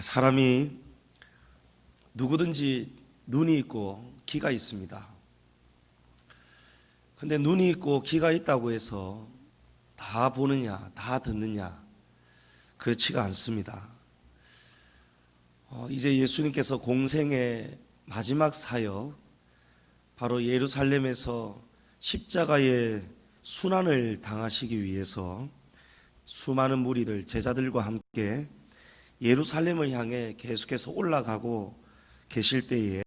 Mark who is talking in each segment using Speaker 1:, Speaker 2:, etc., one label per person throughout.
Speaker 1: 사람이 누구든지 눈이 있고 귀가 있습니다. 근데 눈이 있고 귀가 있다고 해서 다 보느냐, 다 듣느냐, 그렇지가 않습니다. 이제 예수님께서 공생의 마지막 사역, 바로 예루살렘에서 십자가의 순환을 당하시기 위해서 수많은 무리들, 제자들과 함께 예루살렘을 향해 계속해서 올라가고 계실 때에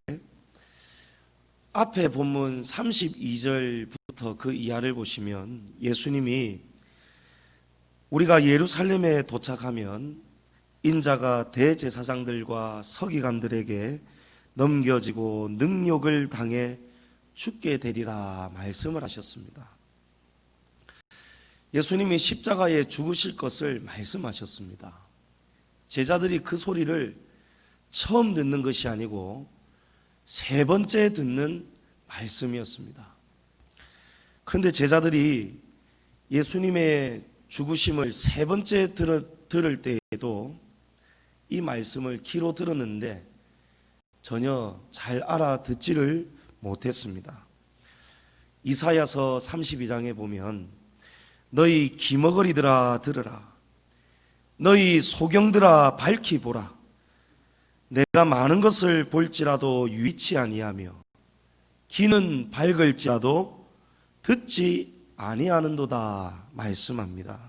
Speaker 1: 앞에 본문 32절부터 그 이하를 보시면 예수님이 우리가 예루살렘에 도착하면 인자가 대제사장들과 서기관들에게 넘겨지고 능욕을 당해 죽게 되리라 말씀을 하셨습니다. 예수님이 십자가에 죽으실 것을 말씀하셨습니다. 제자들이 그 소리를 처음 듣는 것이 아니고 세 번째 듣는 말씀이었습니다. 그런데 제자들이 예수님의 죽으심을 세 번째 들을 때에도 이 말씀을 귀로 들었는데 전혀 잘 알아듣지를 못했습니다. 이사야서 32장에 보면 너희 기머거리들아 들으라, 너희 소경들아 밝히 보라, 내가 많은 것을 볼지라도 유의치 아니하며 귀는 밝을지라도 듣지 아니하는도다 말씀합니다.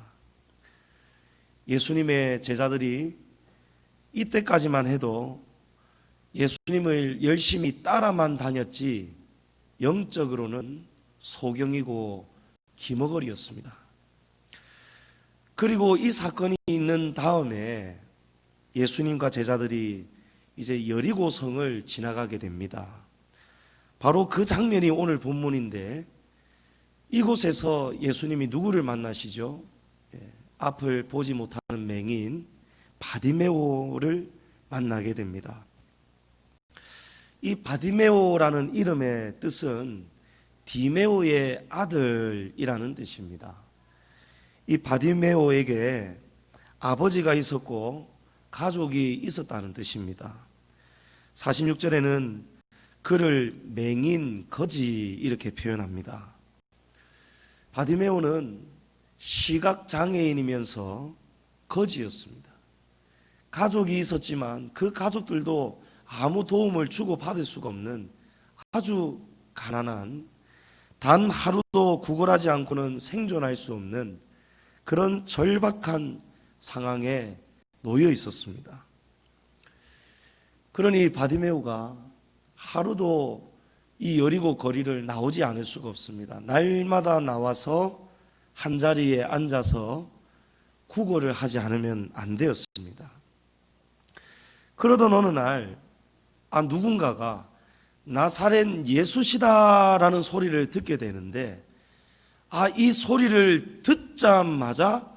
Speaker 1: 예수님의 제자들이 이때까지만 해도 예수님을 열심히 따라만 다녔지 영적으로는 소경이고 기머거리였습니다. 그리고 이 사건이 있는 다음에 예수님과 제자들이 이제 여리고성을 지나가게 됩니다. 바로 그 장면이 오늘 본문인데 이곳에서 예수님이 누구를 만나시죠? 앞을 보지 못하는 맹인 바디메오를 만나게 됩니다. 이 바디메오라는 이름의 뜻은 디메오의 아들이라는 뜻입니다. 이 바디메오에게 아버지가 있었고 가족이 있었다는 뜻입니다. 46절에는 그를 맹인, 거지 이렇게 표현합니다. 바디메오는 시각장애인이면서 거지였습니다. 가족이 있었지만 그 가족들도 아무 도움을 주고받을 수가 없는 아주 가난한, 단 하루도 구걸하지 않고는 생존할 수 없는 그런 절박한 상황에 놓여 있었습니다. 그러니 바디메오가 하루도 이 여리고 거리를 나오지 않을 수가 없습니다. 날마다 나와서 한자리에 앉아서 구걸을 하지 않으면 안 되었습니다. 그러던 어느 날 누군가가 나사렛 예수시다라는 소리를 듣게 되는데 이 소리를 듣자마자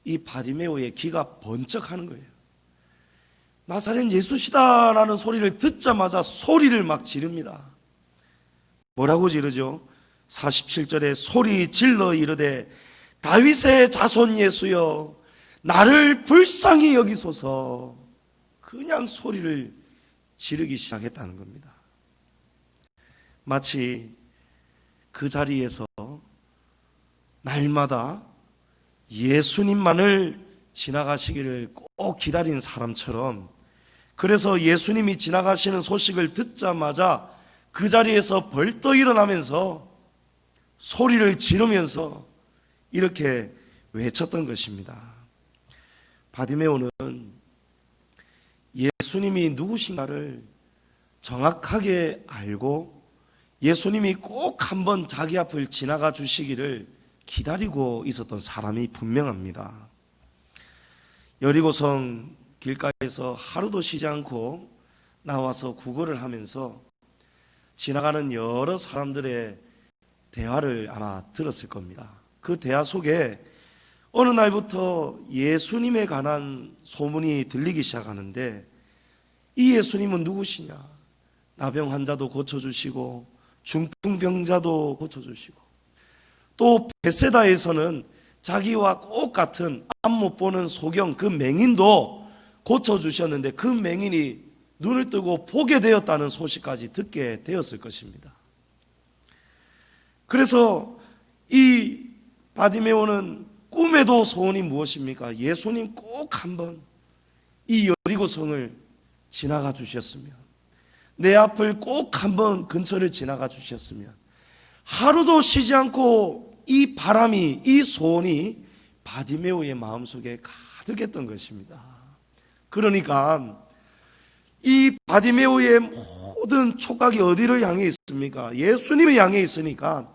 Speaker 1: 이 바디메오의 귀가 번쩍하는 거예요. 나사렛 예수시다라는 소리를 듣자마자 소리를 막 지릅니다. 뭐라고 지르죠? 47절에 소리 질러 이르되 다윗의 자손 예수여 나를 불쌍히 여기소서. 그냥 소리를 지르기 시작했다는 겁니다. 마치 그 자리에서 날마다 예수님만을 지나가시기를 꼭 기다린 사람처럼, 그래서 예수님이 지나가시는 소식을 듣자마자 그 자리에서 벌떡 일어나면서 소리를 지르면서 이렇게 외쳤던 것입니다. 바디메오는 예수님이 누구신가를 정확하게 알고 예수님이 꼭 한번 자기 앞을 지나가 주시기를 기다리고 있었던 사람이 분명합니다. 여리고성 길가에서 하루도 쉬지 않고 나와서 구걸을 하면서 지나가는 여러 사람들의 대화를 아마 들었을 겁니다. 그 대화 속에 어느 날부터 예수님에 관한 소문이 들리기 시작하는데 이 예수님은 누구시냐? 나병 환자도 고쳐주시고 중풍병자도 고쳐주시고 또 베세다에서는 자기와 똑같은 앞 못 보는 소경 그 맹인도 고쳐주셨는데 그 맹인이 눈을 뜨고 보게 되었다는 소식까지 듣게 되었을 것입니다. 그래서 이 바디메오는 꿈에도 소원이 무엇입니까? 예수님 꼭 한번 이 여리고성을 지나가 주셨으면, 내 앞을 꼭 한번 근처를 지나가 주셨으면, 하루도 쉬지 않고 이 바람이, 이 소원이 바디메오의 마음속에 가득했던 것입니다. 그러니까 이 바디메오의 모든 촉각이 어디를 향해 있습니까? 예수님을 향해 있으니까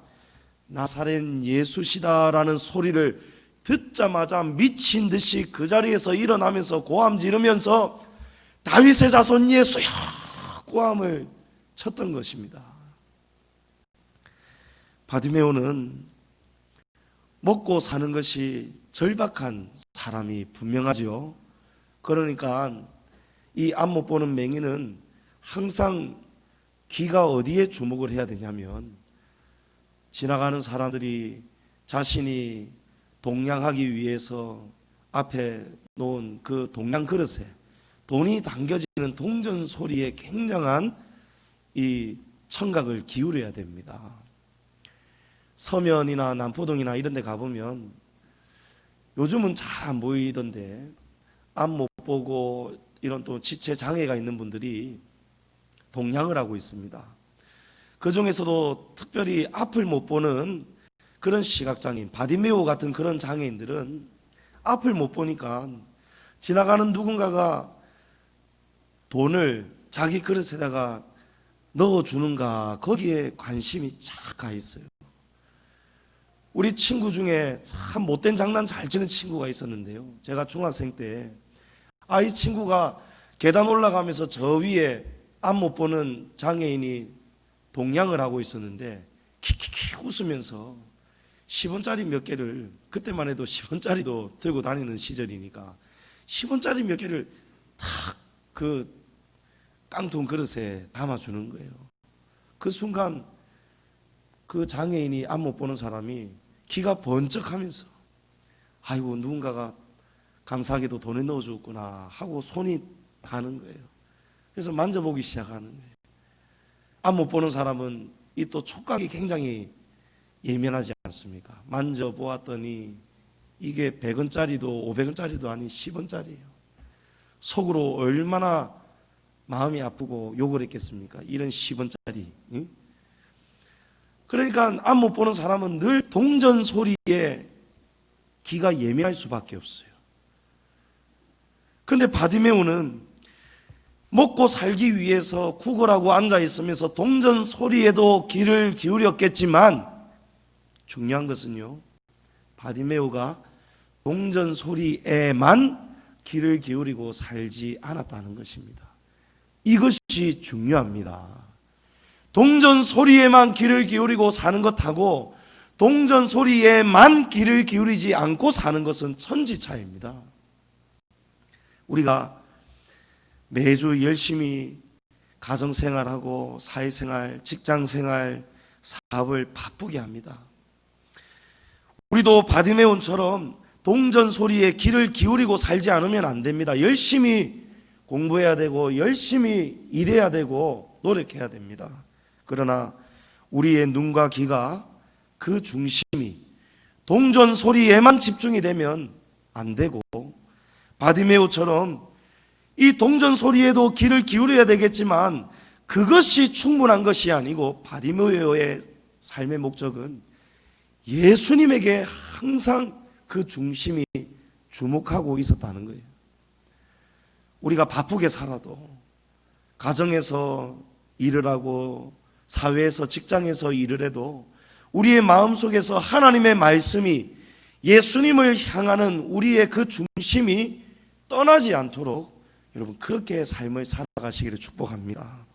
Speaker 1: 나사렛 예수시다라는 소리를 듣자마자 미친 듯이 그 자리에서 일어나면서 고함 지르면서 다윗의 자손 예수야 고함을 쳤던 것입니다. 바디메오는 먹고 사는 것이 절박한 사람이 분명하죠. 그러니까 이 앞 못 보는 맹인은 항상 귀가 어디에 주목을 해야 되냐면, 지나가는 사람들이 자신이 동냥하기 위해서 앞에 놓은 그 동냥 그릇에 돈이 담겨지는 동전 소리에 굉장한 이 청각을 기울여야 됩니다. 서면이나 남포동이나 이런 데 가보면 요즘은 잘 안 보이던데 앞 못 보고 이런 또 지체 장애가 있는 분들이 동냥을 하고 있습니다. 그 중에서도 특별히 앞을 못 보는 그런 시각장애인, 바디메오 같은 그런 장애인들은 앞을 못 보니까 지나가는 누군가가 돈을 자기 그릇에다가 넣어주는가, 거기에 관심이 쫙 가 있어요. 우리 친구 중에 참 못된 장난 잘 치는 친구가 있었는데요. 제가 중학생 때 이 친구가 계단 올라가면서 저 위에 앞 못 보는 장애인이 동냥을 하고 있었는데 킥킥킥 웃으면서 10원짜리 몇 개를, 그때만 해도 10원짜리도 들고 다니는 시절이니까 10원짜리 몇 개를 탁 그 깡통 그릇에 담아주는 거예요. 그 순간 그 장애인이 앞 못 보는 사람이 기가 번쩍하면서 아이고 누군가가 감사하게도 돈에 넣어줬구나 하고 손이 가는 거예요. 그래서 만져보기 시작하는 거예요. 앞 못 보는 사람은 이 또 촉각이 굉장히 예민하지 않습니까? 만져보았더니 이게 100원짜리도 500원짜리도 아닌 10원짜리예요. 속으로 얼마나 마음이 아프고 욕을 했겠습니까? 이런 10원짜리. 응? 그러니까 앞 못 보는 사람은 늘 동전 소리에 귀가 예민할 수밖에 없어요. 근데 바디메오는 먹고 살기 위해서 구걸하고 앉아 있으면서 동전 소리에도 귀를 기울였겠지만 중요한 것은요, 바디메오가 동전 소리에만 귀를 기울이고 살지 않았다는 것입니다. 이것이 중요합니다. 동전 소리에만 귀를 기울이고 사는 것하고 동전 소리에만 귀를 기울이지 않고 사는 것은 천지차이입니다. 우리가 매주 열심히 가정생활하고 사회생활, 직장생활, 사업을 바쁘게 합니다. 우리도 바디메온처럼 동전 소리에 귀를 기울이고 살지 않으면 안 됩니다. 열심히 공부해야 되고 열심히 일해야 되고 노력해야 됩니다. 그러나 우리의 눈과 귀가 그 중심이 동전 소리에만 집중이 되면 안 되고, 바디메오처럼 이 동전 소리에도 귀를 기울여야 되겠지만 그것이 충분한 것이 아니고 바디메오의 삶의 목적은 예수님에게 항상 그 중심이 주목하고 있었다는 거예요. 우리가 바쁘게 살아도 가정에서 일을 하고 사회에서 직장에서 일을 해도 우리의 마음속에서 하나님의 말씀이, 예수님을 향하는 우리의 그 중심이 떠나지 않도록 여러분 그렇게 삶을 살아가시기를 축복합니다.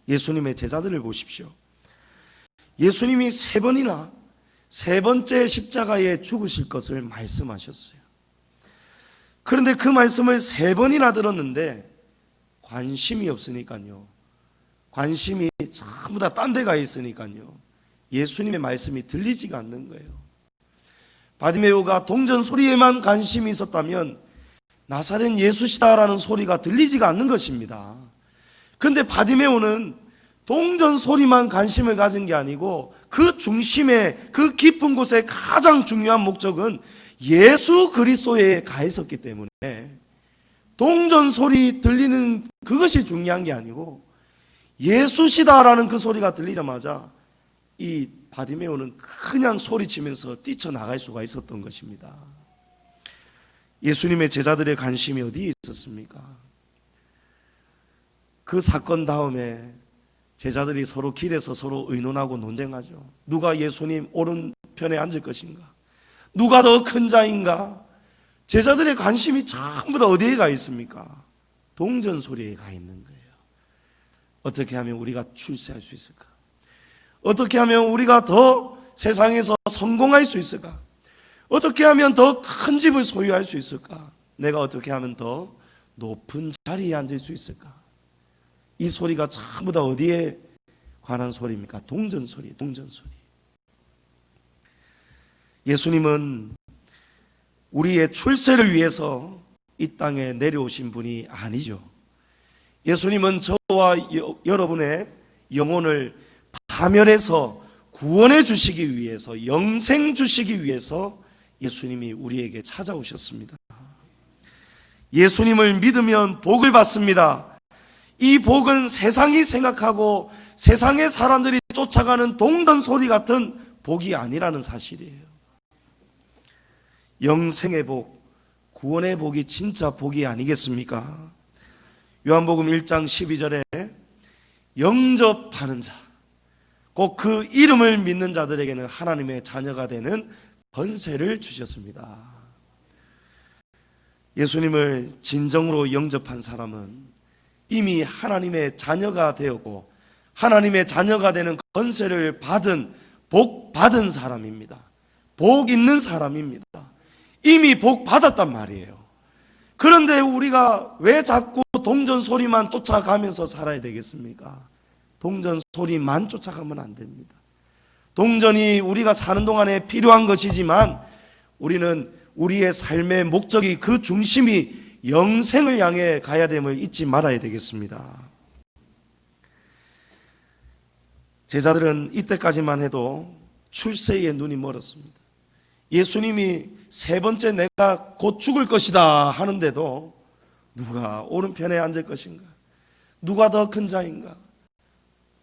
Speaker 1: 예수님의 제자들을 보십시오. 예수님이 3번이나 세 번째 십자가에 죽으실 것을 말씀하셨어요. 그런데 그 말씀을 3번이나 들었는데 관심이 없으니까요, 관심이 전부 다 딴 데 가 있으니까요, 예수님의 말씀이 들리지가 않는 거예요. 바디메오가 동전 소리에만 관심이 있었다면 나사렛 예수시다라는 소리가 들리지가 않는 것입니다. 그런데 바디메오는 동전 소리만 관심을 가진 게 아니고 그 중심에, 그 깊은 곳에 가장 중요한 목적은 예수 그리스도에 가 있었기 때문에 동전 소리 들리는 그것이 중요한 게 아니고 예수시다라는 그 소리가 들리자마자 이 바디메오는 그냥 소리치면서 뛰쳐나갈 수가 있었던 것입니다. 예수님의 제자들의 관심이 어디에 있었습니까? 그 사건 다음에 제자들이 서로 길에서 서로 의논하고 논쟁하죠. 누가 예수님 오른편에 앉을 것인가? 누가 더 큰 자인가? 제자들의 관심이 전부 다 어디에 가 있습니까? 동전 소리에 가 있는 거예요. 어떻게 하면 우리가 출세할 수 있을까? 어떻게 하면 우리가 더 세상에서 성공할 수 있을까? 어떻게 하면 더 큰 집을 소유할 수 있을까? 내가 어떻게 하면 더 높은 자리에 앉을 수 있을까? 이 소리가 전부 다 어디에 관한 소리입니까? 동전 소리, 동전 소리. 예수님은 우리의 출세를 위해서 이 땅에 내려오신 분이 아니죠. 예수님은 저와 여러분의 영혼을 파멸해서 구원해 주시기 위해서, 영생 주시기 위해서 예수님이 우리에게 찾아오셨습니다. 예수님을 믿으면 복을 받습니다. 이 복은 세상이 생각하고 세상의 사람들이 쫓아가는 동전 소리 같은 복이 아니라는 사실이에요. 영생의 복, 구원의 복이 진짜 복이 아니겠습니까? 요한복음 1장 12절에 영접하는 자, 꼭 그 이름을 믿는 자들에게는 하나님의 자녀가 되는 권세를 주셨습니다. 예수님을 진정으로 영접한 사람은 이미 하나님의 자녀가 되었고 하나님의 자녀가 되는 권세를 받은, 복 받은 사람입니다. 복 있는 사람입니다. 이미 복 받았단 말이에요. 그런데 우리가 왜 자꾸 동전 소리만 쫓아가면서 살아야 되겠습니까? 동전 소리만 쫓아가면 안 됩니다. 동전이 우리가 사는 동안에 필요한 것이지만 우리는 우리의 삶의 목적이, 그 중심이 영생을 향해 가야 됨을 잊지 말아야 되겠습니다. 제자들은 이때까지만 해도 출세에 눈이 멀었습니다. 예수님이 세 번째 내가 곧 죽을 것이다 하는데도 누가 오른편에 앉을 것인가? 누가 더 큰 자인가?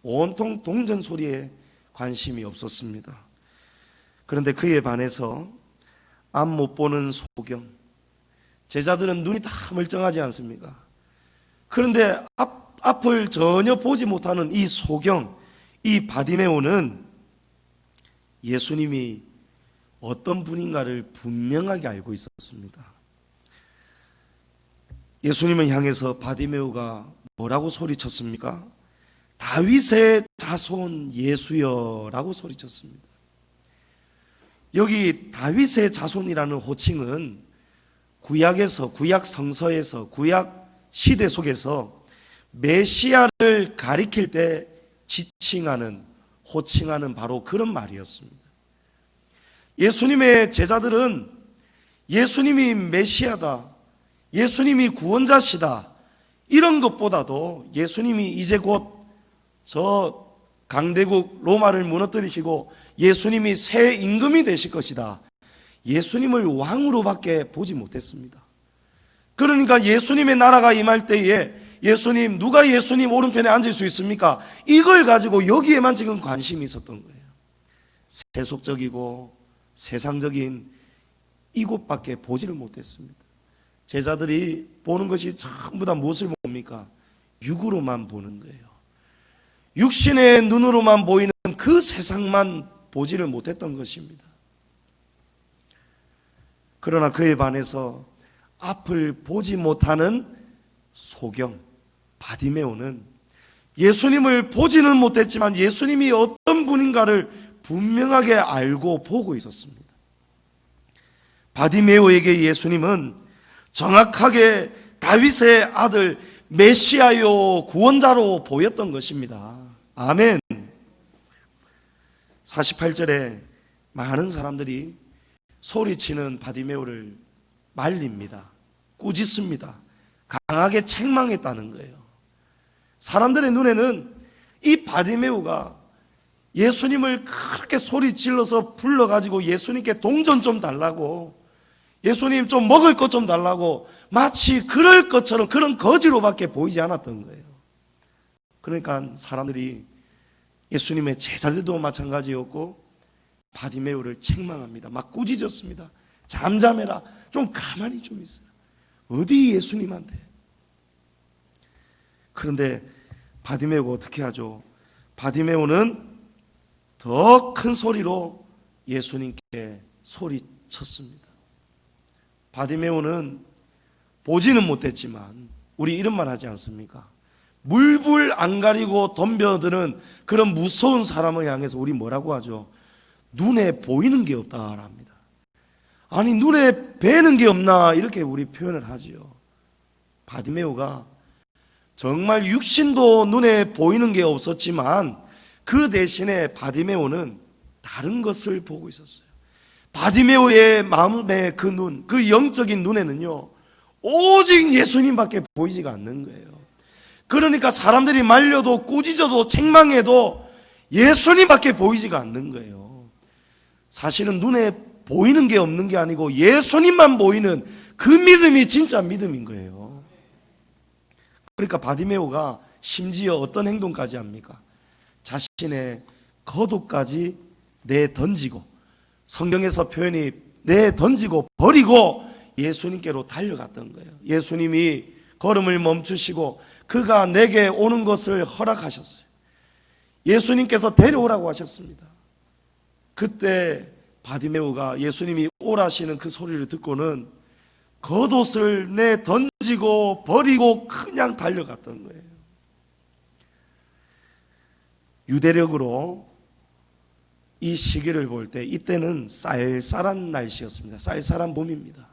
Speaker 1: 온통 동전 소리에 관심이 없었습니다. 그런데 그에 반해서 앞 못 보는 소경, 제자들은 눈이 다 멀쩡하지 않습니까? 그런데 앞을 전혀 보지 못하는 이 소경, 이 바디메오는 예수님이 어떤 분인가를 분명하게 알고 있었습니다. 예수님을 향해서 바디메오가 뭐라고 소리쳤습니까? 다윗의 자손 예수여라고 소리쳤습니다. 여기 다윗의 자손이라는 호칭은 구약에서, 구약 성서에서, 구약 시대 속에서 메시아를 가리킬 때 지칭하는, 호칭하는 바로 그런 말이었습니다. 예수님의 제자들은 예수님이 메시아다, 예수님이 구원자시다, 이런 것보다도 예수님이 이제 곧 저 강대국 로마를 무너뜨리시고 예수님이 새 임금이 되실 것이다, 예수님을 왕으로밖에 보지 못했습니다. 그러니까 예수님의 나라가 임할 때에 예수님, 누가 예수님 오른편에 앉을 수 있습니까? 이걸 가지고 여기에만 지금 관심이 있었던 거예요. 세속적이고 세상적인 이곳밖에 보지를 못했습니다. 제자들이 보는 것이 전부 다 무엇을 봅니까? 육으로만 보는 거예요. 육신의 눈으로만 보이는 그 세상만 보지를 못했던 것입니다. 그러나 그에 반해서 앞을 보지 못하는 소경, 바디메오는 예수님을 보지는 못했지만 예수님이 어떤 분인가를 분명하게 알고 보고 있었습니다. 바디메오에게 예수님은 정확하게 다윗의 아들 메시아요, 구원자로 보였던 것입니다. 아멘. 48절에 많은 사람들이 소리치는 바디메오를 말립니다. 꾸짖습니다. 강하게 책망했다는 거예요. 사람들의 눈에는 이 바디메오가 예수님을 그렇게 소리 질러서 불러가지고 예수님께 동전 좀 달라고, 예수님 좀 먹을 것 좀 달라고, 마치 그럴 것처럼 그런 거지로밖에 보이지 않았던 거예요. 그러니까 사람들이 예수님의 제자들도 마찬가지였고 바디메오를 책망합니다. 막 꾸짖었습니다. 잠잠해라, 좀 가만히 좀 있어라, 어디 예수님한테. 그런데 바디메오가 어떻게 하죠? 바디메오는 더 큰 소리로 예수님께 소리쳤습니다. 바디메오는 보지는 못했지만 우리 이런 말 하지 않습니까? 물불 안 가리고 덤벼드는 그런 무서운 사람을 향해서 우리 뭐라고 하죠? 눈에 보이는 게 없다 합니다. 아니, 눈에 뵈는 게 없나, 이렇게 우리 표현을 하지요. 바디메오가 정말 육신도 눈에 보이는 게 없었지만 그 대신에 바디메오는 다른 것을 보고 있었어요. 바디메오의 마음의 그 눈, 그 영적인 눈에는요, 오직 예수님밖에 보이지가 않는 거예요. 그러니까 사람들이 말려도 꾸짖어도 책망해도 예수님밖에 보이지가 않는 거예요. 사실은 눈에 보이는 게 없는 게 아니고 예수님만 보이는 그 믿음이 진짜 믿음인 거예요. 그러니까 바디메오가 심지어 어떤 행동까지 합니까? 자신의 겉옷까지 내던지고, 성경에서 표현이 내던지고 버리고 예수님께로 달려갔던 거예요. 예수님이 걸음을 멈추시고 그가 내게 오는 것을 허락하셨어요. 예수님께서 데려오라고 하셨습니다. 그때 바디메오가 예수님이 오라시는 그 소리를 듣고는 겉옷을 내던지고 버리고 그냥 달려갔던 거예요. 유대력으로 이 시기를 볼 때 이때는 쌀쌀한 날씨였습니다. 쌀쌀한 봄입니다.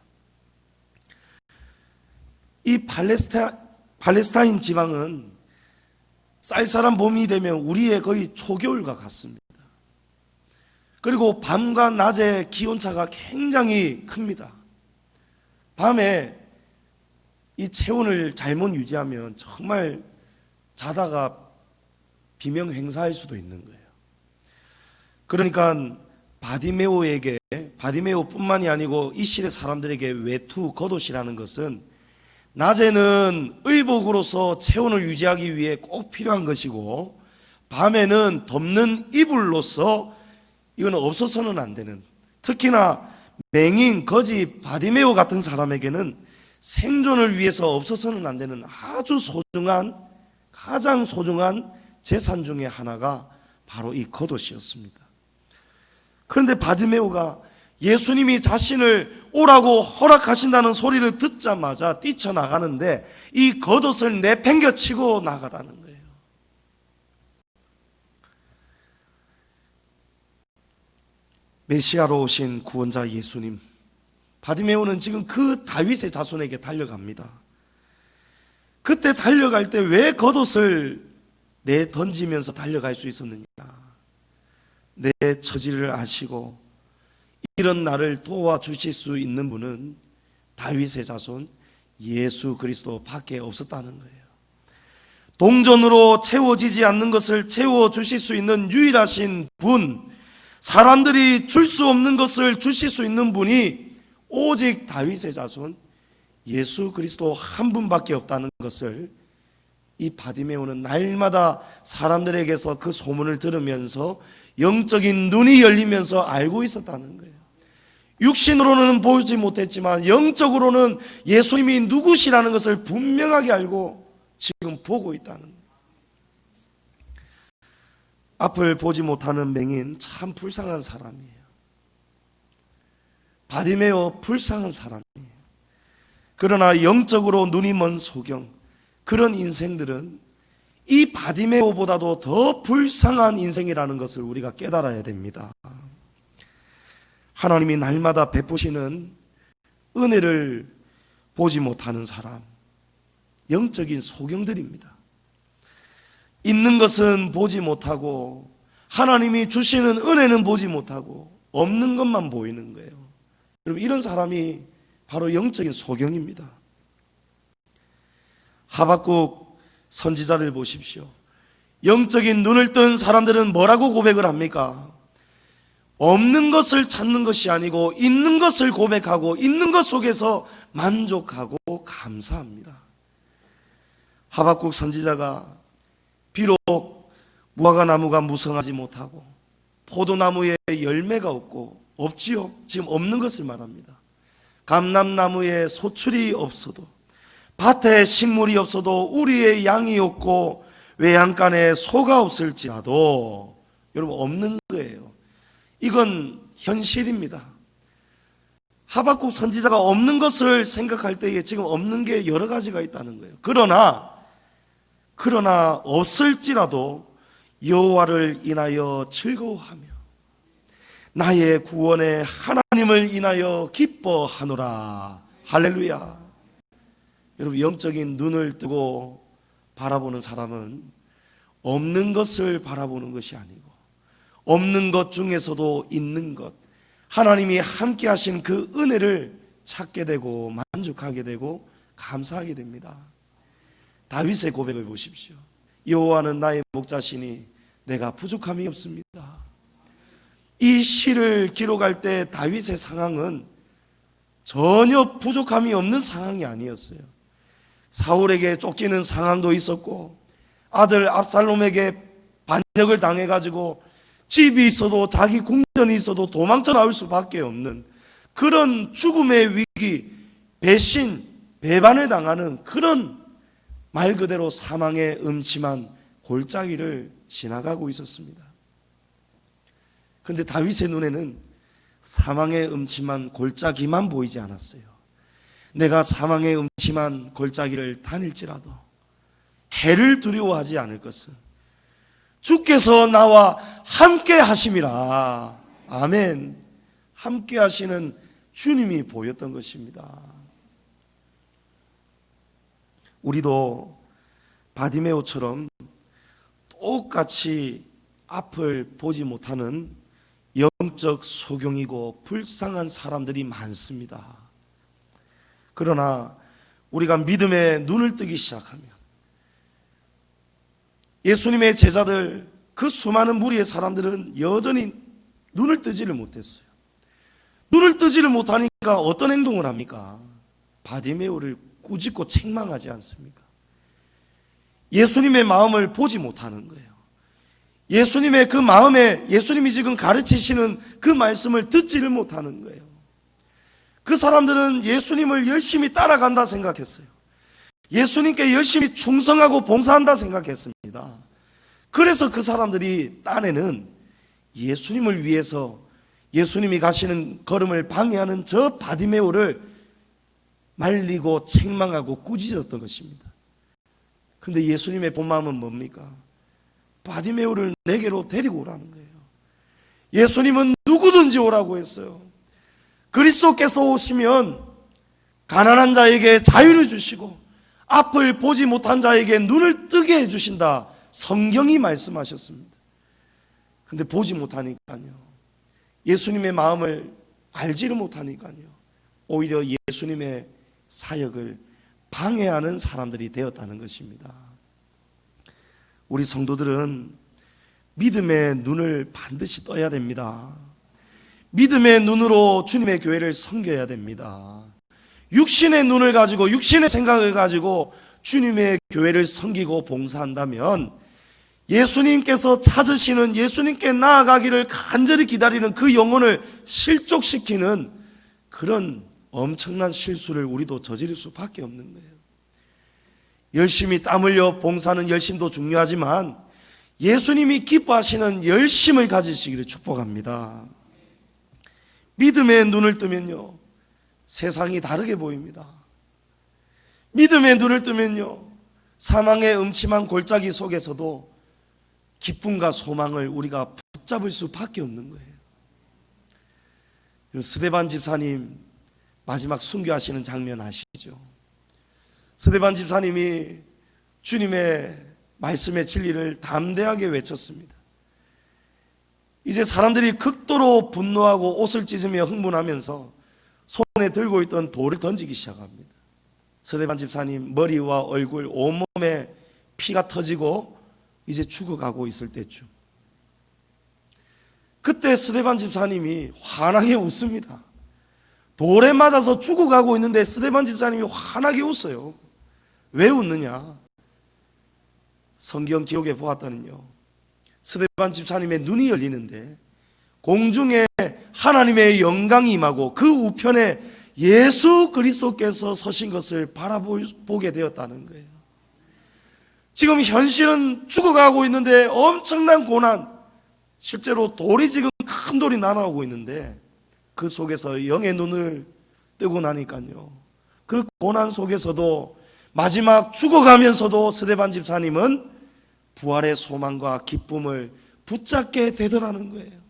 Speaker 1: 이 팔레스타인 지방은 쌀쌀한 봄이 되면 우리의 거의 초겨울과 같습니다. 그리고 밤과 낮의 기온차가 굉장히 큽니다. 밤에 이 체온을 잘못 유지하면 정말 자다가 비명 행사할 수도 있는 거예요. 그러니까 바디메오뿐만이 아니고 이 시대 사람들에게 외투, 겉옷이라는 것은 낮에는 의복으로서 체온을 유지하기 위해 꼭 필요한 것이고, 밤에는 덮는 이불로서 이거는 없어서는 안 되는, 특히나 맹인, 거지, 바디메오 같은 사람에게는 생존을 위해서 없어서는 안 되는 아주 소중한, 가장 소중한 재산 중에 하나가 바로 이 겉옷이었습니다. 그런데 바디메오가 예수님이 자신을 오라고 허락하신다는 소리를 듣자마자 뛰쳐나가는데 이 겉옷을 내팽겨치고 나가라는 거예요. 메시아로 오신 구원자 예수님, 바디메오는 지금 그 다윗의 자손에게 달려갑니다. 그때 달려갈 때 왜 겉옷을 내던지면서 달려갈 수 있었느냐? 내 처지를 아시고 이런 나를 도와주실 수 있는 분은 다윗의 자손 예수 그리스도 밖에 없었다는 거예요. 동전으로 채워지지 않는 것을 채워주실 수 있는 유일하신 분, 사람들이 줄 수 없는 것을 주실 수 있는 분이 오직 다윗의 자손 예수 그리스도 한 분밖에 없다는 것을 이 바디메오는 날마다 사람들에게서 그 소문을 들으면서 영적인 눈이 열리면서 알고 있었다는 거예요. 육신으로는 보지 못했지만 영적으로는 예수님이 누구시라는 것을 분명하게 알고 지금 보고 있다는 거예요. 앞을 보지 못하는 맹인, 참 불쌍한 사람이에요. 바디메오 불쌍한 사람이에요. 그러나 영적으로 눈이 먼 소경, 그런 인생들은 이 바디메오보다도 더 불쌍한 인생이라는 것을 우리가 깨달아야 됩니다. 하나님이 날마다 베푸시는 은혜를 보지 못하는 사람, 영적인 소경들입니다. 있는 것은 보지 못하고 하나님이 주시는 은혜는 보지 못하고 없는 것만 보이는 거예요. 여러분, 이런 사람이 바로 영적인 소경입니다. 하박국 선지자를 보십시오. 영적인 눈을 뜬 사람들은 뭐라고 고백을 합니까? 없는 것을 찾는 것이 아니고 있는 것을 고백하고 있는 것 속에서 만족하고 감사합니다. 하박국 선지자가 비록 무화과 나무가 무성하지 못하고 포도나무에 열매가 없지요. 지금 없는 것을 말합니다. 감람나무에 소출이 없어도, 밭에 식물이 없어도, 우리의 양이 없고 외양간에 소가 없을지라도, 여러분 없는 거예요. 이건 현실입니다. 하박국 선지자가 없는 것을 생각할 때에 지금 없는 게 여러 가지가 있다는 거예요. 그러나 없을지라도 여호와를 인하여 즐거워하며 나의 구원의 하나님을 인하여 기뻐하노라. 할렐루야. 여러분, 영적인 눈을 뜨고 바라보는 사람은 없는 것을 바라보는 것이 아니고 없는 것 중에서도 있는 것, 하나님이 함께 하신 그 은혜를 찾게 되고 만족하게 되고 감사하게 됩니다. 다윗의 고백을 보십시오. 여호와는 나의 목자시니 내가 부족함이 없습니다. 이 시를 기록할 때 다윗의 상황은 전혀 부족함이 없는 상황이 아니었어요. 사울에게 쫓기는 상황도 있었고 아들 압살롬에게 반역을 당해가지고 집이 있어도 자기 궁전이 있어도 도망쳐 나올 수밖에 없는 그런 죽음의 위기, 배신, 배반을 당하는 그런 말 그대로 사망의 음침한 골짜기를 지나가고 있었습니다. 그런데 다윗의 눈에는 사망의 음침한 골짜기만 보이지 않았어요. 내가 사망의 음침한 골짜기를 다닐지라도 해를 두려워하지 않을 것은 주께서 나와 함께 하심이라. 아멘. 함께 하시는 주님이 보였던 것입니다. 우리도 바디메오처럼 똑같이 앞을 보지 못하는 영적 소경이고 불쌍한 사람들이 많습니다. 그러나 우리가 믿음의 눈을 뜨기 시작하면 예수님의 제자들, 그 수많은 무리의 사람들은 여전히 눈을 뜨지를 못했어요. 눈을 뜨지를 못하니까 어떤 행동을 합니까? 바디메오를 꾸짖고 책망하지 않습니까? 예수님의 마음을 보지 못하는 거예요. 예수님의 그 마음에 예수님이 지금 가르치시는 그 말씀을 듣지를 못하는 거예요. 그 사람들은 예수님을 열심히 따라간다 생각했어요. 예수님께 열심히 충성하고 봉사한다 생각했습니다. 그래서 그 사람들이 딴에는 예수님을 위해서 예수님이 가시는 걸음을 방해하는 저 바디메오를 말리고 책망하고 꾸짖었던 것입니다. 그런데 예수님의 본 마음은 뭡니까? 바디메오를 내게로 데리고 오라는 거예요. 예수님은 누구든지 오라고 했어요. 그리스도께서 오시면 가난한 자에게 자유를 주시고 앞을 보지 못한 자에게 눈을 뜨게 해주신다. 성경이 말씀하셨습니다. 그런데 보지 못하니까요, 예수님의 마음을 알지를 못하니까요, 오히려 예수님의 사역을 방해하는 사람들이 되었다는 것입니다. 우리 성도들은 믿음의 눈을 반드시 떠야 됩니다. 믿음의 눈으로 주님의 교회를 섬겨야 됩니다. 육신의 눈을 가지고 육신의 생각을 가지고 주님의 교회를 섬기고 봉사한다면 예수님께서 찾으시는, 예수님께 나아가기를 간절히 기다리는 그 영혼을 실족시키는 그런 엄청난 실수를 우리도 저지를 수밖에 없는 거예요. 열심히 땀 흘려 봉사하는 열심도 중요하지만 예수님이 기뻐하시는 열심을 가지시기를 축복합니다. 믿음의 눈을 뜨면요, 세상이 다르게 보입니다. 믿음의 눈을 뜨면요, 사망의 음침한 골짜기 속에서도 기쁨과 소망을 우리가 붙잡을 수밖에 없는 거예요. 스데반 집사님 마지막 순교하시는 장면 아시죠? 스데반 집사님이 주님의 말씀의 진리를 담대하게 외쳤습니다. 이제 사람들이 극도로 분노하고 옷을 찢으며 흥분하면서 손에 들고 있던 돌을 던지기 시작합니다. 스데반 집사님 머리와 얼굴 온몸에 피가 터지고 이제 죽어가고 있을 때쯤, 그때 스데반 집사님이 환하게 웃습니다. 돌에 맞아서 죽어가고 있는데 스데반 집사님이 환하게 웃어요. 왜 웃느냐? 성경 기록에 보았더니요, 스데반 집사님의 눈이 열리는데 공중에 하나님의 영광이 임하고 그 우편에 예수 그리스도께서 서신 것을 바라보게 되었다는 거예요. 지금 현실은 죽어가고 있는데 엄청난 고난, 실제로 돌이 지금 큰 돌이 날아오고 있는데 그 속에서 영의 눈을 뜨고 나니까요, 그 고난 속에서도 마지막 죽어가면서도 스데반 집사님은 부활의 소망과 기쁨을 붙잡게 되더라는 거예요.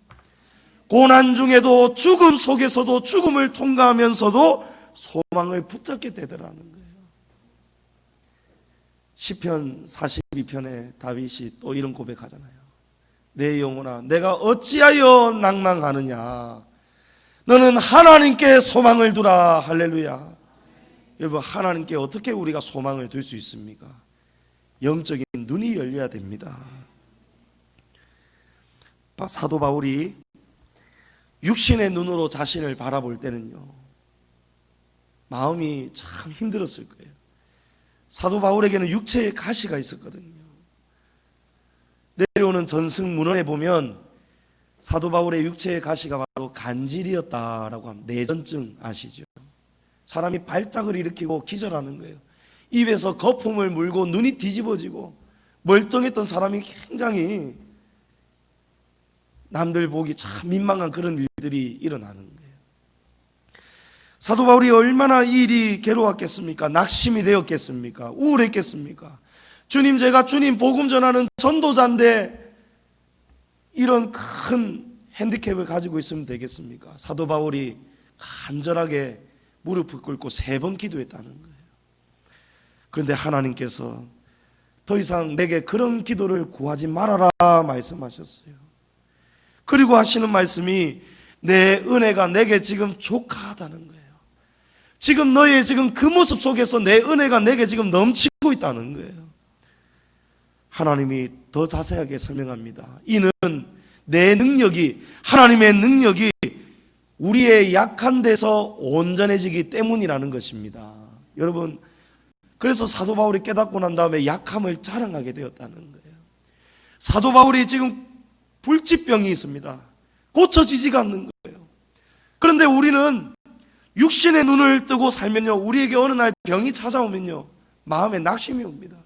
Speaker 1: 고난 중에도 죽음 속에서도 죽음을 통과하면서도 소망을 붙잡게 되더라는 거예요. 시편 42편에 다윗이 또 이런 고백하잖아요. 내 영혼아, 내가 어찌하여 낭망하느냐? 너는 하나님께 소망을 두라. 할렐루야. 여러분, 하나님께 어떻게 우리가 소망을 둘 수 있습니까? 영적인 눈이 열려야 됩니다. 사도 바울이 육신의 눈으로 자신을 바라볼 때는요, 마음이 참 힘들었을 거예요. 사도 바울에게는 육체의 가시가 있었거든요. 내려오는 전승문헌에 보면 사도 바울의 육체의 가시가 바로 간질이었다라고 합니다. 내전증 아시죠? 사람이 발작을 일으키고 기절하는 거예요. 입에서 거품을 물고 눈이 뒤집어지고 멀쩡했던 사람이 굉장히 남들 보기 참 민망한 그런 일들이 일어나는 거예요. 사도 바울이 얼마나 이 일이 괴로웠겠습니까? 낙심이 되었겠습니까? 우울했겠습니까? 주님, 제가 주님 복음 전하는 전도자인데 이런 큰 핸디캡을 가지고 있으면 되겠습니까? 사도 바울이 간절하게 무릎을 꿇고 3번 기도했다는 거예요. 그런데 하나님께서 더 이상 내게 그런 기도를 구하지 말아라 말씀하셨어요. 그리고 하시는 말씀이 내 은혜가 내게 지금 족하다는 거예요. 지금 너의 지금 그 모습 속에서 내 은혜가 내게 지금 넘치고 있다는 거예요. 하나님이 더 자세하게 설명합니다. 이는 내 능력이, 하나님의 능력이 우리의 약한 데서 온전해지기 때문이라는 것입니다. 여러분, 그래서 사도 바울이 깨닫고 난 다음에 약함을 자랑하게 되었다는 거예요. 사도 바울이 지금 불치병이 있습니다. 고쳐지지가 않는 거예요. 그런데 우리는 육신의 눈을 뜨고 살면요, 우리에게 어느 날 병이 찾아오면요, 마음에 낙심이 옵니다.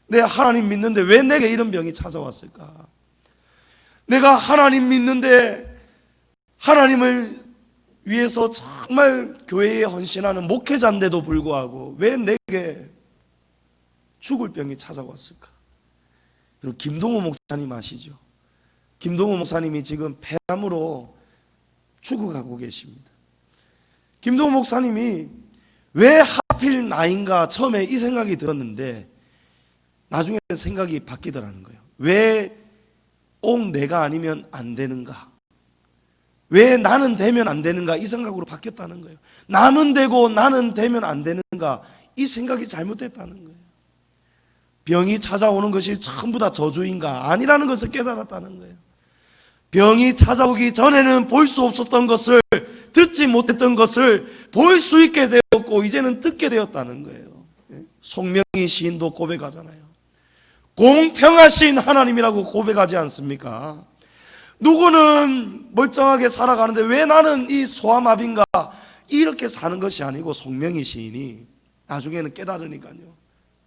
Speaker 1: 내가 하나님 믿는데 왜 내게 이런 병이 찾아왔을까? 내가 하나님 믿는데 하나님을 위해서 정말 교회에 헌신하는 목회자인데도 불구하고 왜 내게 죽을 병이 찾아왔을까? 여러분, 김동호 목사님 아시죠? 김동호 목사님이 지금 폐암으로 죽어가고 계십니다. 김동호 목사님이 왜 하필 나인가 처음에 이 생각이 들었는데 나중에는 생각이 바뀌더라는 거예요. 왜 꼭 내가 아니면 안 되는가? 왜 나는 되면 안 되는가? 이 생각으로 바뀌었다는 거예요. 남은 되고 나는 되면 안 되는가? 이 생각이 잘못됐다는 거예요. 병이 찾아오는 것이 전부 다 저주인가? 아니라는 것을 깨달았다는 거예요. 병이 찾아오기 전에는 볼 수 없었던 것을, 듣지 못했던 것을 볼 수 있게 되었고 이제는 듣게 되었다는 거예요. 송명희 시인도 고백하잖아요. 공평하신 하나님이라고 고백하지 않습니까? 누구는 멀쩡하게 살아가는데 왜 나는 이 소아마비인가? 이렇게 사는 것이 아니고 송명희 시인이 나중에는 깨달으니까요,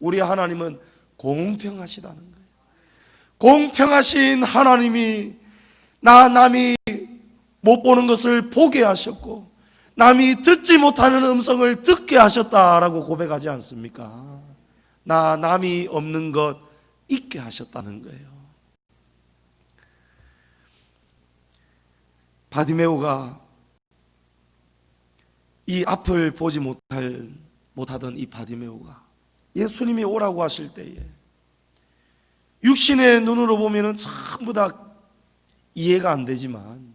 Speaker 1: 우리 하나님은 공평하시다는 거예요. 공평하신 하나님이 남이 못 보는 것을 보게 하셨고 남이 듣지 못하는 음성을 듣게 하셨다라고 고백하지 않습니까? 남이 없는 것 있게 하셨다는 거예요. 바디메오가 이 앞을 보지 못하던 이 바디메오가 예수님이 오라고 하실 때에 육신의 눈으로 보면은 전부 다 이해가 안 되지만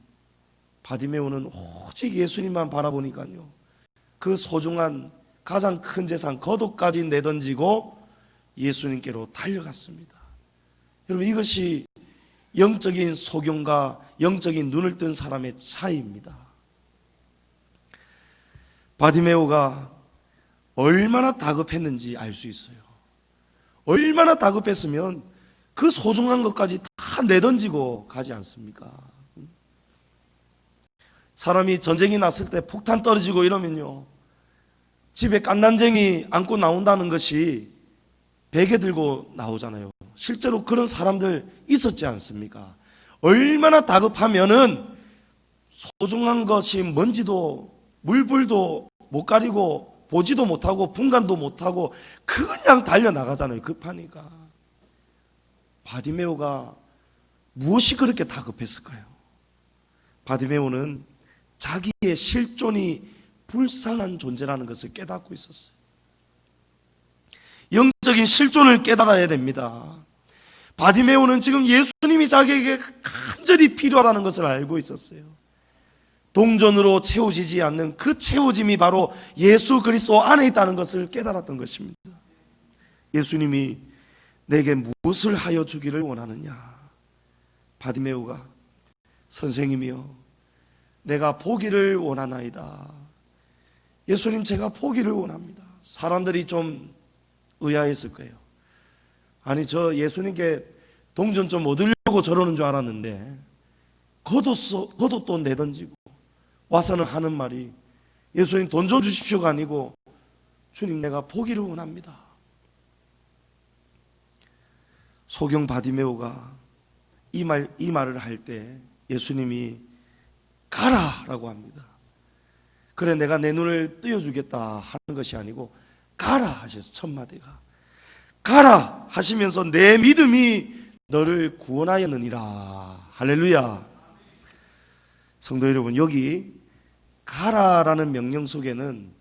Speaker 1: 바디메오는 오직 예수님만 바라보니까요, 그 소중한 가장 큰 재산 겉옷까지 내던지고 예수님께로 달려갔습니다. 여러분, 이것이 영적인 소경과 영적인 눈을 뜬 사람의 차이입니다. 바디메오가 얼마나 다급했는지 알 수 있어요. 얼마나 다급했으면 그 소중한 것까지 다 내던지고 가지 않습니까? 사람이 전쟁이 났을 때 폭탄 떨어지고 이러면요, 집에 깐난쟁이 안고 나온다는 것이 베개 들고 나오잖아요. 실제로 그런 사람들 있었지 않습니까? 얼마나 다급하면은 소중한 것이 뭔지도 물불도 못 가리고 보지도 못하고 분간도 못하고 그냥 달려나가잖아요. 급하니까. 바디메오가 무엇이 그렇게 다급했을까요? 바디메오는 자기의 실존이 불쌍한 존재라는 것을 깨닫고 있었어요. 영적인 실존을 깨달아야 됩니다. 바디메오는 지금 예수님이 자기에게 간절히 필요하다는 것을 알고 있었어요. 동전으로 채워지지 않는 그 채워짐이 바로 예수 그리스도 안에 있다는 것을 깨달았던 것입니다. 예수님이 내게 무엇을 하여 주기를 원하느냐? 바디메오가 선생님이여, 내가 보기를 원하나이다. 예수님, 제가 보기를 원합니다. 사람들이 좀 의아했을 거예요. 아니, 저 예수님께 동전 좀 얻으려고 저러는 줄 알았는데 겉옷도 내던지고 와서는 하는 말이 예수님 돈 좀 주십시오가 아니고 주님, 내가 보기를 원합니다. 소경 바디메오가 이 말을 할 때 예수님이 가라라고 합니다. 그래, 내가 내 눈을 띄워주겠다 하는 것이 아니고 가라 하셔서 첫 마디가 가라 하시면서 내 믿음이 너를 구원하였느니라. 할렐루야. 성도 여러분, 여기 가라라는 명령 속에는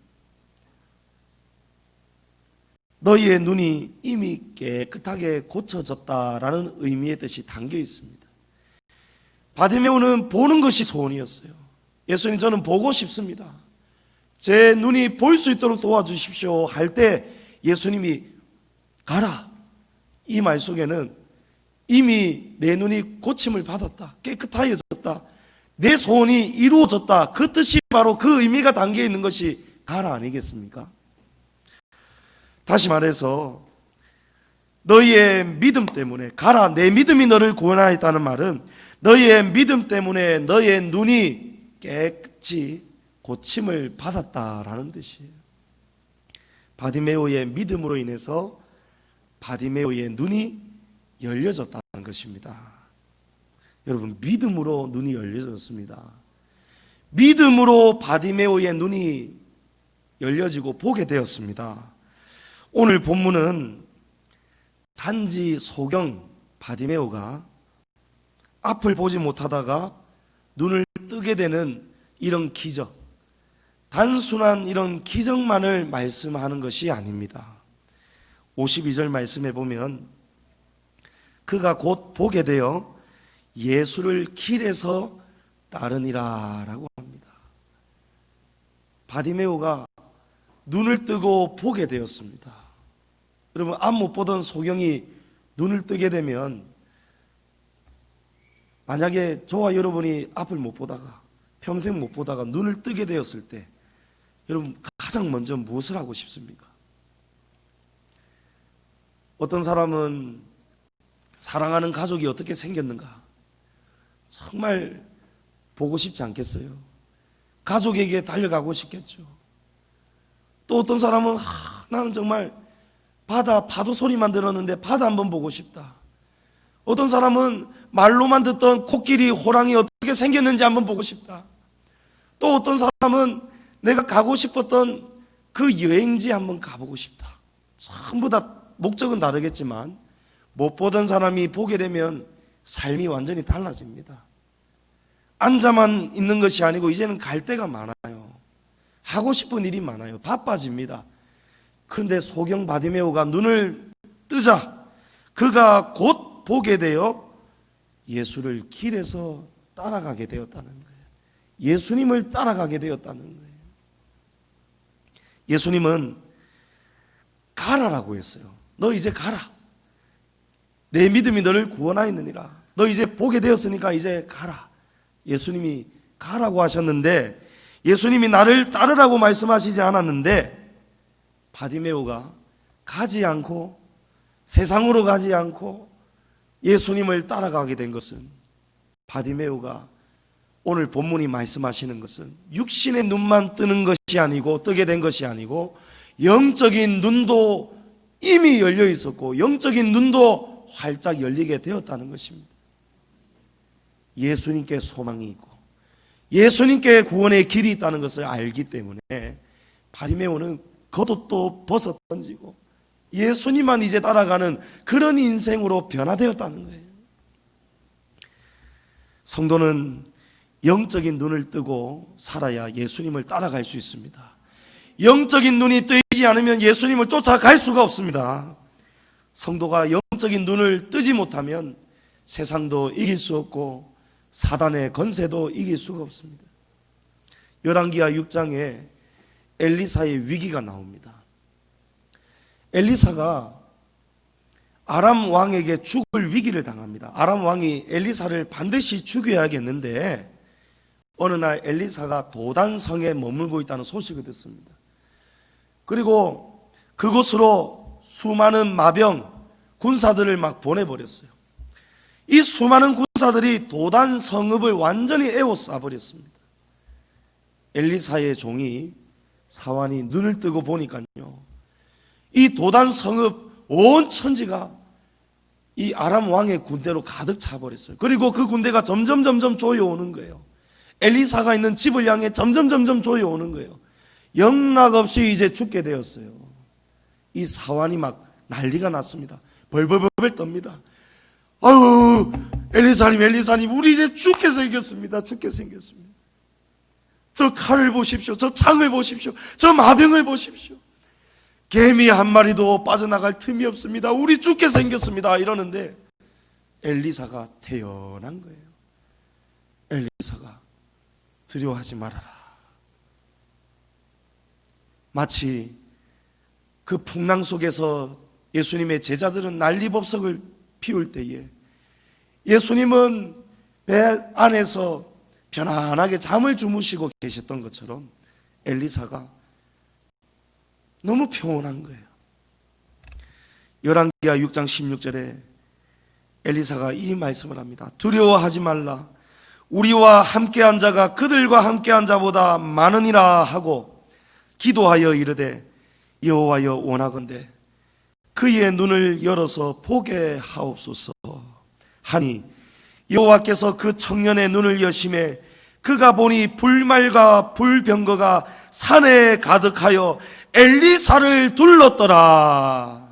Speaker 1: 너희의 눈이 이미 깨끗하게 고쳐졌다라는 의미의 뜻이 담겨 있습니다. 바디메오는 보는 것이 소원이었어요. 예수님, 저는 보고 싶습니다. 제 눈이 볼 수 있도록 도와주십시오 할 때 예수님이 가라, 이 말 속에는 이미 내 눈이 고침을 받았다, 깨끗하여졌다, 내 소원이 이루어졌다, 그 뜻이 바로 그 의미가 담겨 있는 것이 가라 아니겠습니까? 다시 말해서 너희의 믿음 때문에 가라, 내 믿음이 너를 구원하였다는 말은 너희의 믿음 때문에 너희의 눈이 깨끗이 고침을 받았다라는 뜻이에요. 바디메오의 믿음으로 인해서 바디메오의 눈이 열려졌다는 것입니다. 여러분, 믿음으로 눈이 열려졌습니다. 믿음으로 바디메오의 눈이 열려지고 보게 되었습니다. 오늘 본문은 단지 소경 바디메오가 앞을 보지 못하다가 눈을 뜨게 되는 이런 기적, 단순한 이런 기적만을 말씀하는 것이 아닙니다. 52절 말씀해 보면 그가 곧 보게 되어 예수를 길에서 따르니라 라고 합니다. 바디메오가 눈을 뜨고 보게 되었습니다. 여러분, 앞 못 보던 소경이 눈을 뜨게 되면, 만약에 저와 여러분이 앞을 못 보다가 평생 못 보다가 눈을 뜨게 되었을 때 여러분, 가장 먼저 무엇을 하고 싶습니까? 어떤 사람은 사랑하는 가족이 어떻게 생겼는가 정말 보고 싶지 않겠어요? 가족에게 달려가고 싶겠죠. 또 어떤 사람은 나는 정말 파도 소리만 들었는데 바다 한번 보고 싶다. 어떤 사람은 말로만 듣던 코끼리, 호랑이 어떻게 생겼는지 한번 보고 싶다. 또 어떤 사람은 내가 가고 싶었던 그 여행지 한번 가보고 싶다. 전부 다 목적은 다르겠지만 못 보던 사람이 보게 되면 삶이 완전히 달라집니다. 앉아만 있는 것이 아니고 이제는 갈 데가 많아요. 하고 싶은 일이 많아요. 바빠집니다. 그런데 소경 바디메오가 눈을 뜨자 그가 곧 보게 되어 예수를 길에서 따라가게 되었다는 거예요. 예수님을 따라가게 되었다는 거예요. 예수님은 가라라고 했어요. 너 이제 가라. 내 믿음이 너를 구원하였느니라. 너 이제 보게 되었으니까 이제 가라. 예수님이 가라고 하셨는데, 예수님이 나를 따르라고 말씀하시지 않았는데, 바디메오가 가지 않고 세상으로 가지 않고 예수님을 따라가게 된 것은, 바디메오가 오늘 본문이 말씀하시는 것은 육신의 눈만 뜨는 것이 아니고, 뜨게 된 것이 아니고, 영적인 눈도 이미 열려 있었고 영적인 눈도 활짝 열리게 되었다는 것입니다. 예수님께 소망이 있고 예수님께 구원의 길이 있다는 것을 알기 때문에 바디메오는 겉옷도 벗어 던지고 예수님만 이제 따라가는 그런 인생으로 변화되었다는 거예요. 성도는 영적인 눈을 뜨고 살아야 예수님을 따라갈 수 있습니다. 영적인 눈이 뜨이지 않으면 예수님을 쫓아갈 수가 없습니다. 성도가 영적인 눈을 뜨지 못하면 세상도 이길 수 없고 사단의 권세도 이길 수가 없습니다. 열왕기하 6장에 엘리사의 위기가 나옵니다. 엘리사가 아람 왕에게 죽을 위기를 당합니다. 아람 왕이 엘리사를 반드시 죽여야겠는데 어느 날 엘리사가 도단성에 머물고 있다는 소식을 듣습니다. 그리고 그곳으로 수많은 마병 군사들을 막 보내버렸어요. 이 수많은 군사들이 도단 성읍을 완전히 에워싸버렸습니다. 엘리사의 종이 사환이 눈을 뜨고 보니까요, 이 도단 성읍 온 천지가 이 아람 왕의 군대로 가득 차버렸어요. 그리고 그 군대가 점점 조여오는 거예요. 엘리사가 있는 집을 향해 점점 조여오는 거예요. 영락없이 이제 죽게 되었어요. 이 사환이 막 난리가 났습니다. 벌벌벌 떱니다. 아유, 엘리사님, 우리 이제 죽게 생겼습니다. 저 칼을 보십시오. 저 창을 보십시오. 저 마병을 보십시오. 개미 한 마리도 빠져나갈 틈이 없습니다. 우리 죽게 생겼습니다. 이러는데 엘리사가 태어난 거예요. 엘리사가 두려워하지 말아라. 마치 그 풍랑 속에서 예수님의 제자들은 난리법석을 피울 때에 예수님은 배 안에서 편안하게 잠을 주무시고 계셨던 것처럼 엘리사가 너무 평온한 거예요. 열왕기하 6장 16절에 엘리사가 이 말씀을 합니다. 두려워하지 말라. 우리와 함께한 자가 그들과 함께한 자보다 많으니라 하고 기도하여 이르되 여호와여 원하건대 그의 눈을 열어서 보게 하옵소서 하니 여호와께서 그 청년의 눈을 여심해 그가 보니 불말과 불병거가 산에 가득하여 엘리사를 둘렀더라.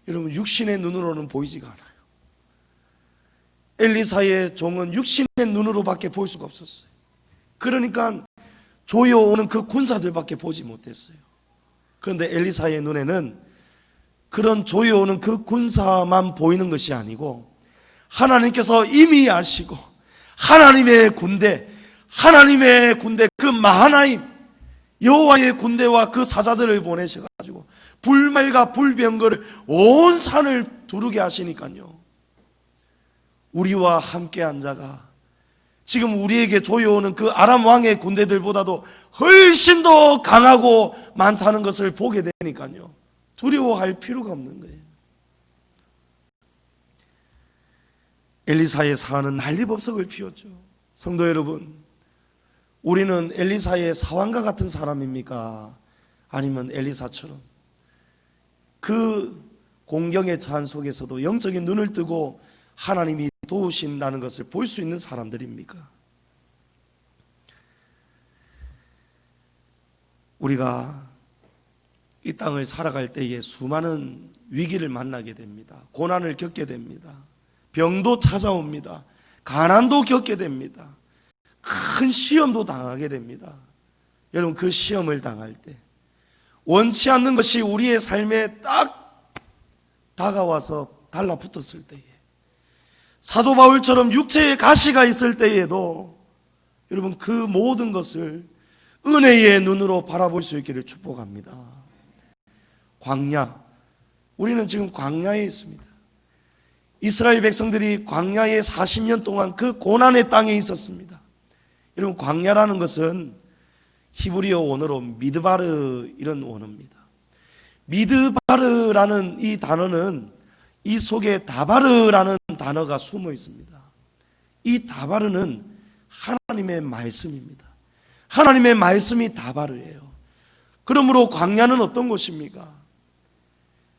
Speaker 1: 여러분, 육신의 눈으로는 보이지가 않아요. 엘리사의 종은 육신의 눈으로밖에 볼 수가 없었어요. 그러니까 조여오는 그 군사들밖에 보지 못했어요. 그런데 엘리사의 눈에는 그런 조여오는 그 군사만 보이는 것이 아니고 하나님께서 이미 아시고 하나님의 군대 그 마하나임 여호와의 군대와 그 사자들을 보내셔가지고 불말과 불병거를 온 산을 두르게 하시니까요, 우리와 함께한 자가 지금 우리에게 조여오는 그 아람 왕의 군대들보다도 훨씬 더 강하고 많다는 것을 보게 되니까요, 두려워할 필요가 없는 거예요. 엘리사의 사환은 난리법석을 피웠죠. 성도 여러분, 우리는 엘리사의 사환과 같은 사람입니까? 아니면 엘리사처럼 그 공경의 잔 속에서도 영적인 눈을 뜨고 하나님이 도우신다는 것을 볼 수 있는 사람들입니까? 우리가 이 땅을 살아갈 때에 수많은 위기를 만나게 됩니다. 고난을 겪게 됩니다. 병도 찾아옵니다. 가난도 겪게 됩니다. 큰 시험도 당하게 됩니다. 여러분, 그 시험을 당할 때 원치 않는 것이 우리의 삶에 딱 다가와서 달라붙었을 때에, 사도 바울처럼 육체에 가시가 있을 때에도 여러분, 그 모든 것을 은혜의 눈으로 바라볼 수 있기를 축복합니다. 광야, 우리는 지금 광야에 있습니다. 이스라엘 백성들이 광야에 40년 동안 그 고난의 땅에 있었습니다. 여러분, 광야라는 것은 히브리어 원어로 미드바르 이런 원어입니다. 미드바르라는 이 단어는 이 속에 다바르라는 단어가 숨어 있습니다. 이 다바르는 하나님의 말씀입니다. 하나님의 말씀이 다바르예요. 그러므로 광야는 어떤 곳입니까?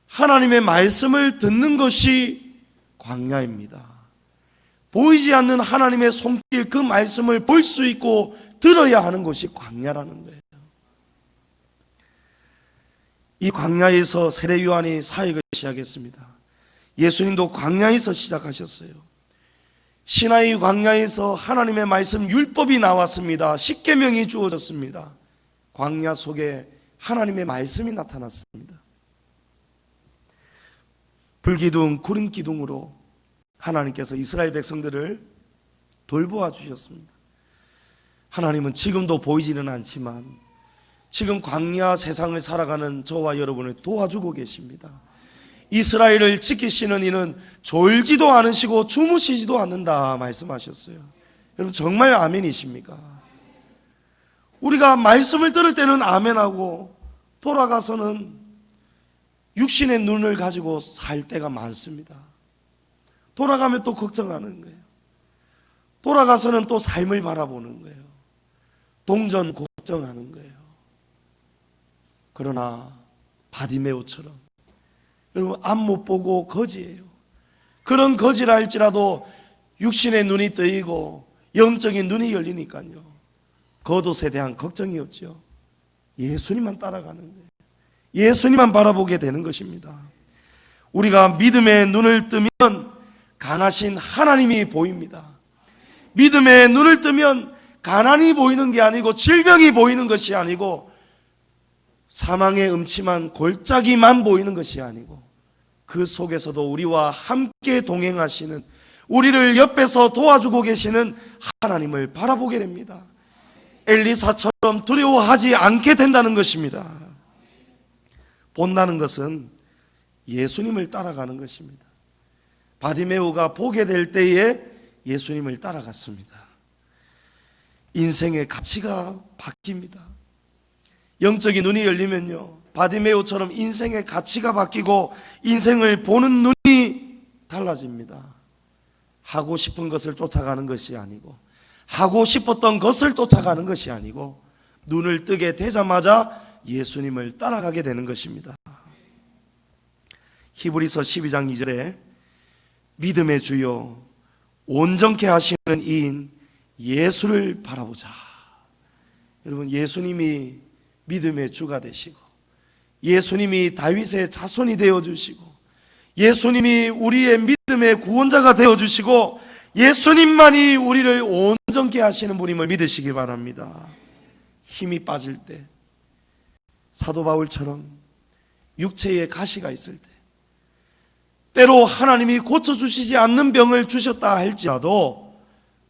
Speaker 1: 하나님의 말씀을 듣는 것이 광야입니다. 보이지 않는 하나님의 손길, 그 말씀을 볼 수 있고 들어야 하는 것이 광야라는 거예요. 이 광야에서 세례 요한이 사역을 시작했습니다. 예수님도 광야에서 시작하셨어요. 시나이 광야에서 하나님의 말씀 율법이 나왔습니다. 십계명이 주어졌습니다. 광야 속에 하나님의 말씀이 나타났습니다. 불기둥, 구름 기둥으로 하나님께서 이스라엘 백성들을 돌보아 주셨습니다. 하나님은 지금도 보이지는 않지만 지금 광야 세상을 살아가는 저와 여러분을 도와주고 계십니다. 이스라엘을 지키시는 이는 졸지도 않으시고 주무시지도 않는다 말씀하셨어요. 여러분, 정말 아멘이십니까? 우리가 말씀을 들을 때는 아멘하고 돌아가서는 육신의 눈을 가지고 살 때가 많습니다. 돌아가면 또 걱정하는 거예요. 돌아가서는 또 삶을 바라보는 거예요. 동전 걱정하는 거예요. 그러나 바디메오처럼 여러분, 앞 못 보고 거지예요. 그런 거지라 할지라도 육신의 눈이 뜨이고 영적인 눈이 열리니까요, 겉옷에 대한 걱정이 없죠. 예수님만 따라가는 거예요. 예수님만 바라보게 되는 것입니다. 우리가 믿음의 눈을 뜨면 강하신 하나님이 보입니다. 믿음의 눈을 뜨면 가난이 보이는 게 아니고 질병이 보이는 것이 아니고 사망의 음침한 골짜기만 보이는 것이 아니고 그 속에서도 우리와 함께 동행하시는, 우리를 옆에서 도와주고 계시는 하나님을 바라보게 됩니다. 엘리사처럼 두려워하지 않게 된다는 것입니다. 본다는 것은 예수님을 따라가는 것입니다. 바디메오가 보게 될 때에 예수님을 따라갔습니다. 인생의 가치가 바뀝니다. 영적인 눈이 열리면요, 바디메오처럼 인생의 가치가 바뀌고 인생을 보는 눈이 달라집니다. 하고 싶은 것을 쫓아가는 것이 아니고, 하고 싶었던 것을 쫓아가는 것이 아니고, 눈을 뜨게 되자마자 예수님을 따라가게 되는 것입니다. 히브리서 12장 2절에 믿음의 주요 온전케 하시는 이인 예수를 바라보자. 여러분, 예수님이 믿음의 주가 되시고, 예수님이 다윗의 자손이 되어주시고, 예수님이 우리의 믿음의 구원자가 되어주시고, 예수님만이 우리를 온전케 하시는 분임을 믿으시기 바랍니다. 힘이 빠질 때, 사도 바울처럼 육체에 가시가 있을 때, 때로 하나님이 고쳐주시지 않는 병을 주셨다 할지라도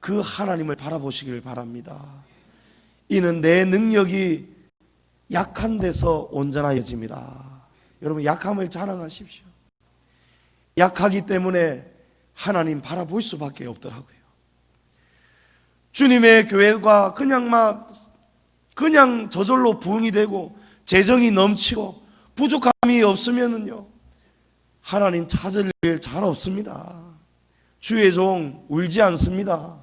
Speaker 1: 그 하나님을 바라보시길 바랍니다. 이는 내 능력이 약한 데서 온전하여짐이라. 여러분, 약함을 자랑하십시오. 약하기 때문에 하나님 바라볼 수밖에 없더라고요. 주님의 교회가 그냥 저절로 부흥이 되고 재정이 넘치고 부족함이 없으면은요, 하나님 찾을 일 잘 없습니다. 주의 종 울지 않습니다.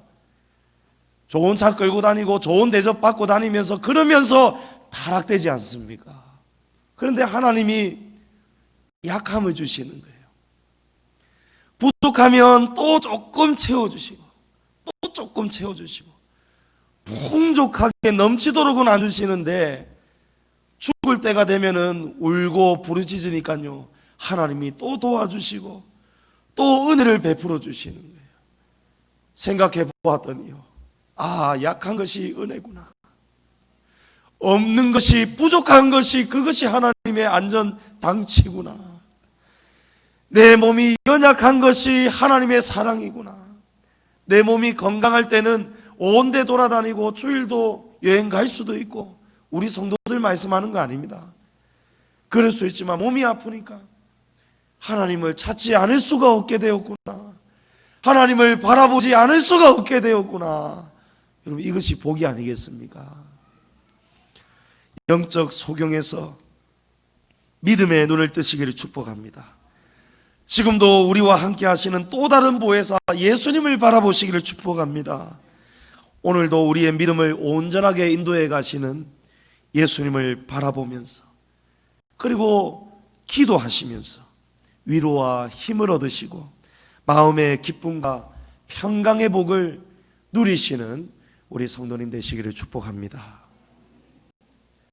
Speaker 1: 좋은 차 끌고 다니고 좋은 대접 받고 다니면서 그러면서 타락되지 않습니까? 그런데 하나님이 약함을 주시는 거예요. 부족하면 또 조금 채워주시고 또 조금 채워주시고 풍족하게 넘치도록은 안 주시는데, 죽을 때가 되면은 울고 부르짖으니까요, 하나님이 또 도와주시고 또 은혜를 베풀어 주시는 거예요. 생각해 보았더니요, 약한 것이 은혜구나. 없는 것이, 부족한 것이, 그것이 하나님의 안전 당치구나. 내 몸이 연약한 것이 하나님의 사랑이구나. 내 몸이 건강할 때는 온 데 돌아다니고 주일도 여행 갈 수도 있고 우리 성도들 말씀하는 거 아닙니다. 그럴 수 있지만 몸이 아프니까 하나님을 찾지 않을 수가 없게 되었구나. 하나님을 바라보지 않을 수가 없게 되었구나. 여러분, 이것이 복이 아니겠습니까? 영적 소경에서 믿음의 눈을 뜨시기를 축복합니다. 지금도 우리와 함께 하시는 또 다른 보혜사 예수님을 바라보시기를 축복합니다. 오늘도 우리의 믿음을 온전하게 인도해 가시는 예수님을 바라보면서, 그리고 기도하시면서 위로와 힘을 얻으시고 마음의 기쁨과 평강의 복을 누리시는 우리 성도님 되시기를 축복합니다.